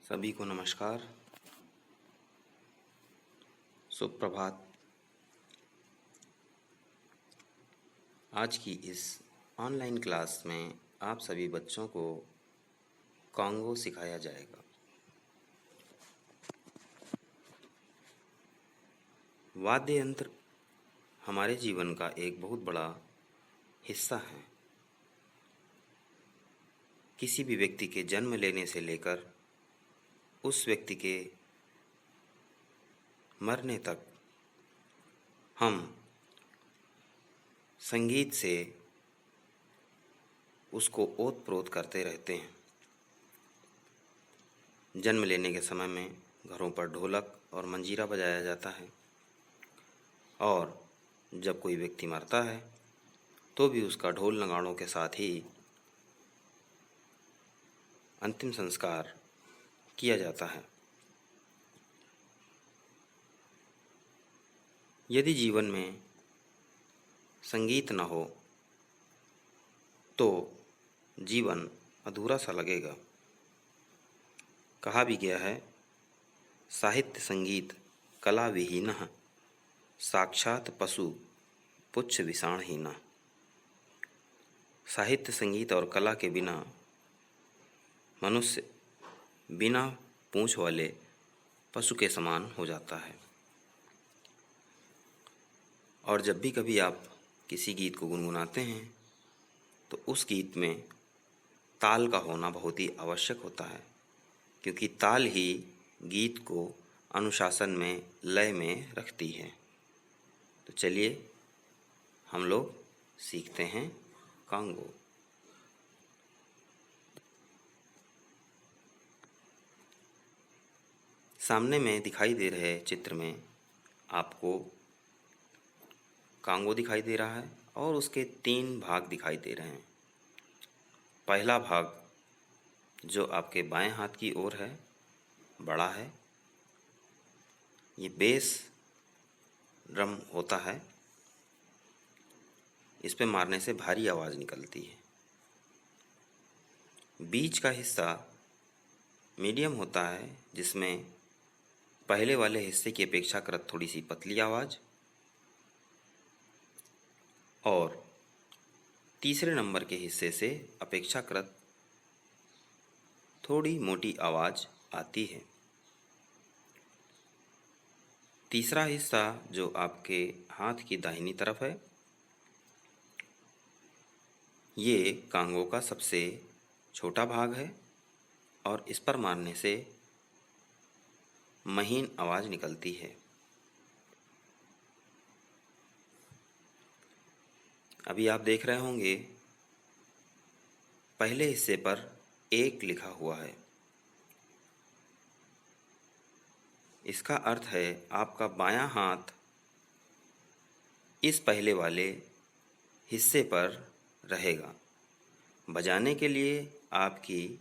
सभी को नमस्कार, सुप्रभात। आज की इस ऑनलाइन क्लास में आप सभी बच्चों को कॉन्गो सिखाया जाएगा। वाद्य यंत्र हमारे जीवन का एक बहुत बड़ा हिस्सा है। किसी भी व्यक्ति के जन्म लेने से लेकर उस व्यक्ति के मरने तक हम संगीत से उसको ओत-प्रोत करते रहते हैं। जन्म लेने के समय में घरों पर ढोलक और मंजीरा बजाया जाता है और जब कोई व्यक्ति मरता है तो भी उसका ढोल नगाड़ों के साथ ही अंतिम संस्कार किया जाता है। यदि जीवन में संगीत न हो तो जीवन अधूरा सा लगेगा। कहा भी गया है, साहित्य संगीत कला विहीनः साक्षात पशु पुच्छ विषाणहीनः। साहित्य संगीत और कला के बिना मनुष्य बिना पूंछ वाले पशु के समान हो जाता है। और जब भी कभी आप किसी गीत को गुनगुनाते हैं तो उस गीत में ताल का होना बहुत ही आवश्यक होता है, क्योंकि ताल ही गीत को अनुशासन में, लय में रखती है। तो चलिए हम लोग सीखते हैं कॉन्गो। सामने में दिखाई दे रहे चित्र में आपको कॉन्गो दिखाई दे रहा है और उसके 3 भाग दिखाई दे रहे हैं। पहला भाग जो आपके बाएं हाथ की ओर है, बड़ा है। ये बेस ड्रम होता है, इस पे मारने से भारी आवाज़ निकलती है। बीच का हिस्सा मीडियम होता है, जिसमें पहले वाले हिस्से की अपेक्षाकृत थोड़ी सी पतली आवाज़ और तीसरे नंबर के हिस्से से अपेक्षाकृत थोड़ी मोटी आवाज़ आती है। तीसरा हिस्सा जो आपके हाथ की दाहिनी तरफ है, ये कॉन्गो का सबसे छोटा भाग है और इस पर मारने से महीन आवाज़ निकलती है। अभी आप देख रहे होंगे, पहले हिस्से पर 1 लिखा हुआ है। इसका अर्थ है आपका बायां हाथ इस पहले वाले हिस्से पर रहेगा। बजाने के लिए आपकी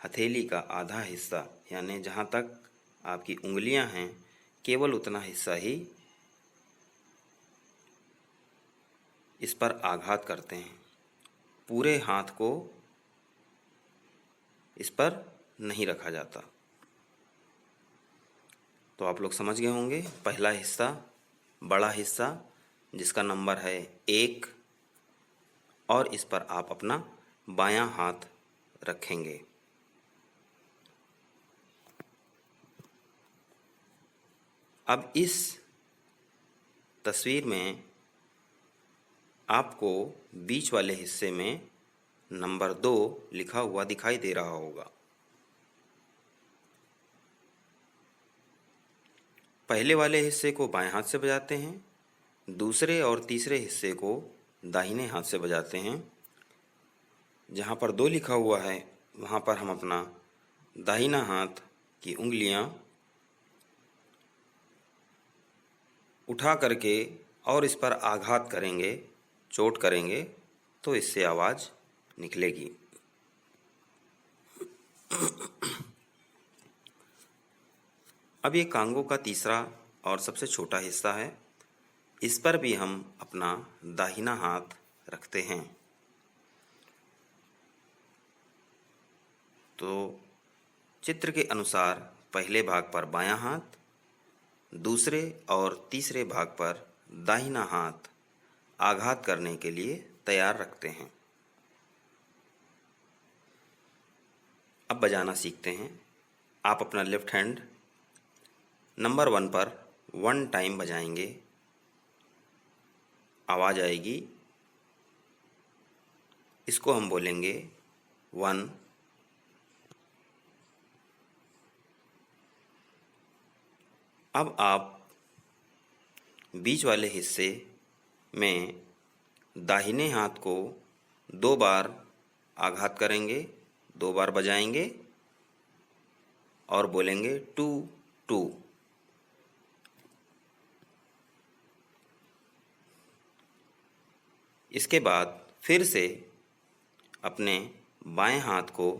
हथेली का आधा हिस्सा, यानी जहाँ तक आपकी उंगलियां हैं, केवल उतना हिस्सा ही इस पर आघात करते हैं। पूरे हाथ को इस पर नहीं रखा जाता। तो आप लोग समझ गए होंगे, पहला हिस्सा, बड़ा हिस्सा जिसका नंबर है 1, और इस पर आप अपना बायां हाथ रखेंगे। अब इस तस्वीर में आपको बीच वाले हिस्से में नंबर 2 लिखा हुआ दिखाई दे रहा होगा। पहले वाले हिस्से को बाएं हाथ से बजाते हैं, दूसरे और तीसरे हिस्से को दाहिने हाथ से बजाते हैं। जहाँ पर 2 लिखा हुआ है वहाँ पर हम अपना दाहिना हाथ की उंगलियाँ उठा करके और इस पर आघात करेंगे, चोट करेंगे, तो इससे आवाज़ निकलेगी। अब ये कॉन्गो का तीसरा और सबसे छोटा हिस्सा है। इस पर भी हम अपना दाहिना हाथ रखते हैं। तो चित्र के अनुसार पहले भाग पर बायां हाथ, दूसरे और तीसरे भाग पर दाहिना हाथ आघात करने के लिए तैयार रखते हैं। अब बजाना सीखते हैं। आप अपना लेफ्ट हैंड नंबर 1 पर 1 टाइम बजाएंगे। आवाज़ आएगी, इसको हम बोलेंगे 1। अब आप बीच वाले हिस्से में दाहिने हाथ को 2 बार आघात करेंगे, 2 बार बजाएंगे और बोलेंगे 2 2। इसके बाद फिर से अपने बाएं हाथ को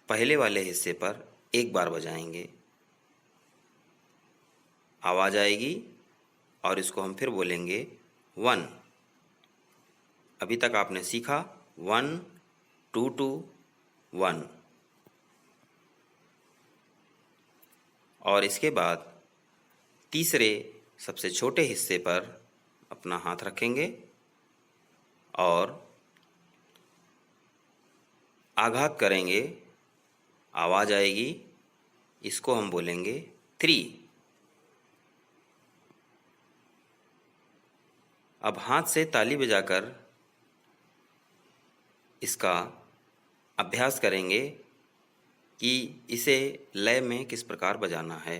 पहले वाले हिस्से पर 1 बार बजाएंगे। आवाज़ आएगी और इसको हम फिर बोलेंगे 1। अभी तक आपने सीखा 1 2 2 1। और इसके बाद तीसरे सबसे छोटे हिस्से पर अपना हाथ रखेंगे और आघात करेंगे। आवाज़ आएगी, इसको हम बोलेंगे 3। अब हाथ से ताली बजाकर इसका अभ्यास करेंगे कि इसे लय में किस प्रकार बजाना है।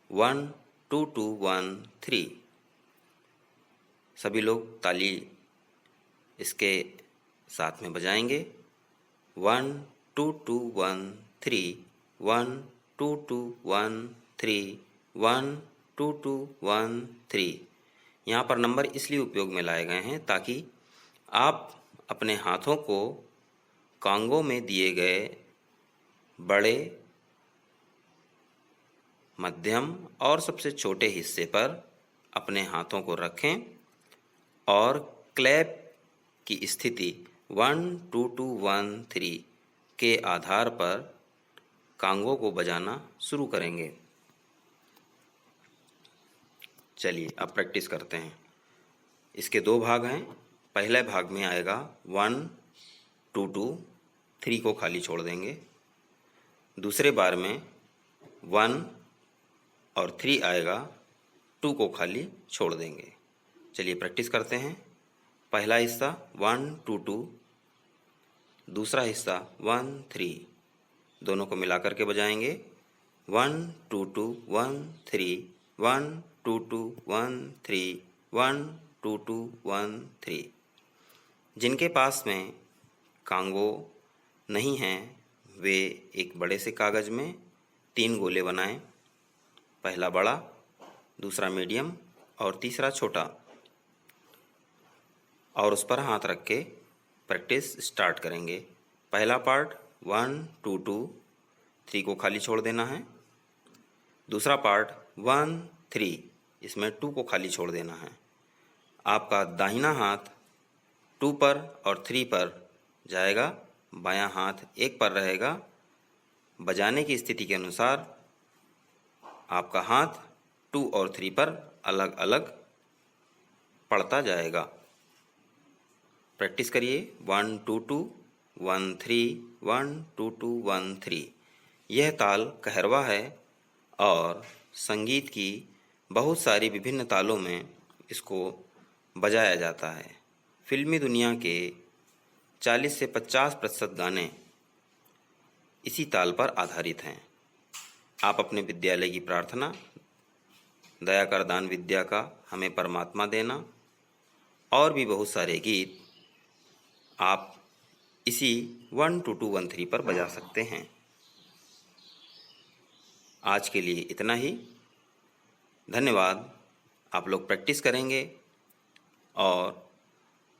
1 2 2 1 3। सभी लोग ताली इसके साथ में बजाएंगे। 1 2 2 1 3 1 2 2 1 3 1 2 2 1 3। यहाँ पर नंबर इसलिए उपयोग में लाए गए हैं ताकि आप अपने हाथों को कांगों में दिए गए बड़े, मध्यम और सबसे छोटे हिस्से पर अपने हाथों को रखें और क्लैप की स्थिति 1 2 2 1 3 के आधार पर कांगों को बजाना शुरू करेंगे। चलिए अब प्रैक्टिस करते हैं। इसके 2 भाग हैं। पहले भाग में आएगा 1 2 2 3 को खाली छोड़ देंगे। दूसरे बार में 1 और 3 आएगा, 2 को खाली छोड़ देंगे। चलिए प्रैक्टिस करते हैं। पहला हिस्सा 1 2 2, दूसरा हिस्सा 1 3। दोनों को मिलाकर के बजाएंगे। 1 2 2 1 3 1 2 2 1 3 1 2 2 1 3। जिनके पास में कांगो नहीं हैं वे एक बड़े से कागज़ में 3 गोले बनाएं। पहला बड़ा, दूसरा मीडियम और तीसरा छोटा, और उस पर हाथ रख के प्रैक्टिस स्टार्ट करेंगे। पहला पार्ट 1 2 2 3 को खाली छोड़ देना है। दूसरा पार्ट 1 3, इसमें 2 को खाली छोड़ देना है। आपका दाहिना हाथ 2 पर और 3 पर जाएगा, बायां हाथ 1 पर रहेगा। बजाने की स्थिति के अनुसार आपका हाथ 2 और 3 पर अलग अलग पड़ता जाएगा। प्रैक्टिस करिए। 1 2 2 1 3 1 2 2 1 3। यह ताल कहरवा है और संगीत की बहुत सारी विभिन्न तालों में इसको बजाया जाता है। फिल्मी दुनिया के 40 से 50% गाने इसी ताल पर आधारित हैं। आप अपने विद्यालय की प्रार्थना, दया कर दान विद्या का हमें परमात्मा देना, और भी बहुत सारे गीत आप इसी 1 2 2 1 3 पर बजा सकते हैं। आज के लिए इतना ही। धन्यवाद। आप लोग प्रैक्टिस करेंगे और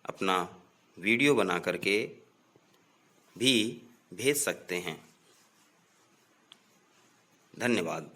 अपना वीडियो बना करके भी भेज सकते हैं। धन्यवाद।